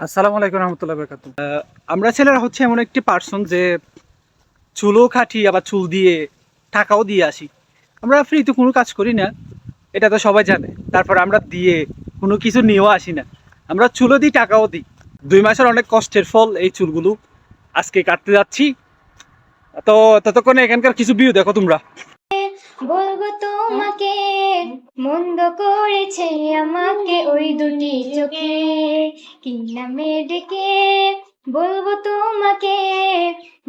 আসসালামু আলাইকুম রহমতুল্লাহ বরকাতুহ। আমরা ছেলেরা হচ্ছে এমন একটি পার্সন যে চুলও খাটি আবার চুল দিয়ে টাকাও দিয়ে আসি। আমরা ফ্রিতে কোনো কাজ করি না, এটা তো সবাই জানে। তারপর আমরা দিয়ে কোনো কিছু নিয়েও আসি না, আমরা চুলও দিই টাকাও দিই। 2 মাসের অনেক কষ্টের ফল এই চুলগুলো আজকে কাটতে যাচ্ছি। তো ততক্ষণে এখানকার কিছু ভিউ দেখো তোমরা। বলবো তোমাকে মন্দ করেছে আমাকে ওই দুটি চোখে, কি নামে ডেকে বলবো তোমাকে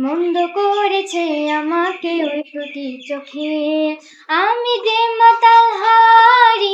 মন্দ করেছে আমাকে ওই দুটি চোখে, আমি যে মাতাল হারি।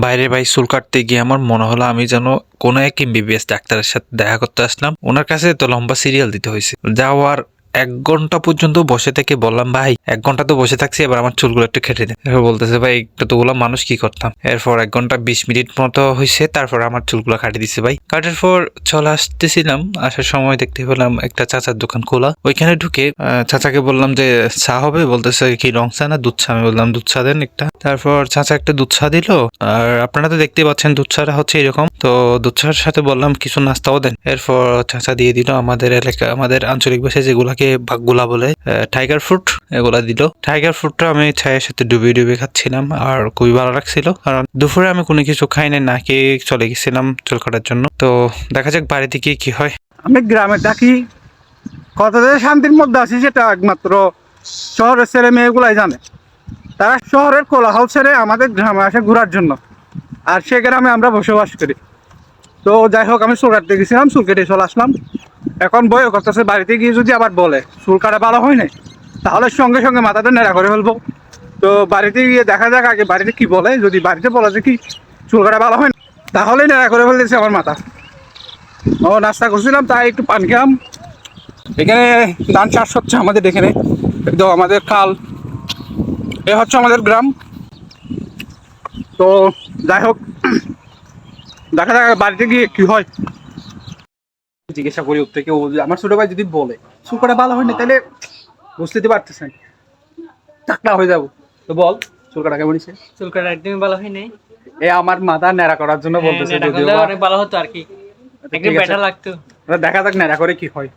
বাইরে ভাই চুল কাটতে গিয়ে আমার মনে হলো আমি যেন কোনো এক এমবিবিএস ডাক্তারের সাথে দেখা করতে আসলাম। ওনার কাছে তো লম্বা সিরিয়াল দিতে হয়েছে। যাওয়ার 1 ঘন্টা পর্যন্ত বসে থেকে বললাম, ভাই 1 ঘন্টা তো বসে থাকছি, এবার আমার চুলগুলো একটু কেটে দেন। এরপর বলতেছে, ভাই এতগুলো মানুষ কি করতাম। এরপর 1 ঘন্টা 20 মিনিট মতো হয়েছে, তারপর আমার চুলগুলো কাটি দিছে ভাই। কাটার পর চলে আসতেছিলাম, আসার সময় দেখতে পেলাম একটা চাচার দোকান খোলা। ওইখানে ঢুকে চাচাকে বললাম যে চা হবে, বলতেছে কি রং চা না দুধ চা। আমি বললাম দুধ চা দেন একটা। তারপর চাচা একটা দুধ চা দিল, আর আপনারা তো দেখতেই পাচ্ছেন দুধ চাটা হচ্ছে এরকম। তো দুধ চার সাথে বললাম কিছু নাস্তাও দেন। এরপর চাচা দিয়ে দিল আমাদের এলাকা, আমাদের আঞ্চলিক ভাষায় যেগুলাকে ভাগগুলা বলে, টাইগার ফ্রুট, এগুলা দিল। টাইগার ফ্রুটটা আমি চায়ের সাথে ডুবিয়ে ডুবিয়ে খাচ্ছিলাম, আর খুবই ভালো লাগছিল। কারণ দুপুরে আমি কোনো কিছু খাই না খেয়ে চলে গেছিলাম চুল কাটার জন্য। তো দেখা যাক বাড়িতে গিয়ে কি হয়। আমি গ্রামে থাকি, কতটা শান্তির মধ্যে আছি সেটা একমাত্র শহরের ছেলে মেয়েগুলাই জানে। তারা শহরের কোলাহল ছেড়ে আমাদের গ্রামে আসে ঘোরার জন্য, আর সে গ্রামে আমরা বসবাস করি। তো যাই হোক, আমি চুল কাটতে গেছিলাম, চুল কেটে চলে আসলাম। এখন বয় করতেছে, বাড়িতে গিয়ে যদি আবার বলে চুল কাটা ভালো হয় নাই, তাহলে সঙ্গে সঙ্গে মাথাটা নেড়া করে ফেলবো। তো বাড়িতে গিয়ে দেখা যাক আগে বাড়িতে কি বলে। যদি বাড়িতে বলে যে কি চুল কাটা ভালো হয় না, তাহলে নেড়া করে ফেলতেছে আমার মাথা। ও নাস্তা করছিলাম, তাই একটু পান খেলাম। এখানে ধান চাষ হচ্ছে আমাদের এখানে, একদম আমাদের খাল, এ হচ্ছে আমাদের গ্রাম। তো যাই হোক, দেখা যাক বাড়িতে গিয়ে কি হয়। জিজ্ঞাসা করি ওর থেকে, ও আমার ছোট ভাই যদি বলে চুল কাটা ভালো হয় না, তাহলে বুঝতে পারতেছেন টাকলা হয়ে যাবো। তো বল চুল কাটা কেমন হয়েছে? চুল কাটা একদমই ভালো হয়নি। এ আমার মাথা ন্যাড়া করার জন্য বলতেছে, নেড়া যদিও করলে বা। অনেক ভালো হতো আর কি, আচ্ছা, একটু ঠিক আছে, বেটার লাগতো। দেখা যাক ন্যাড়া করে কি হয়।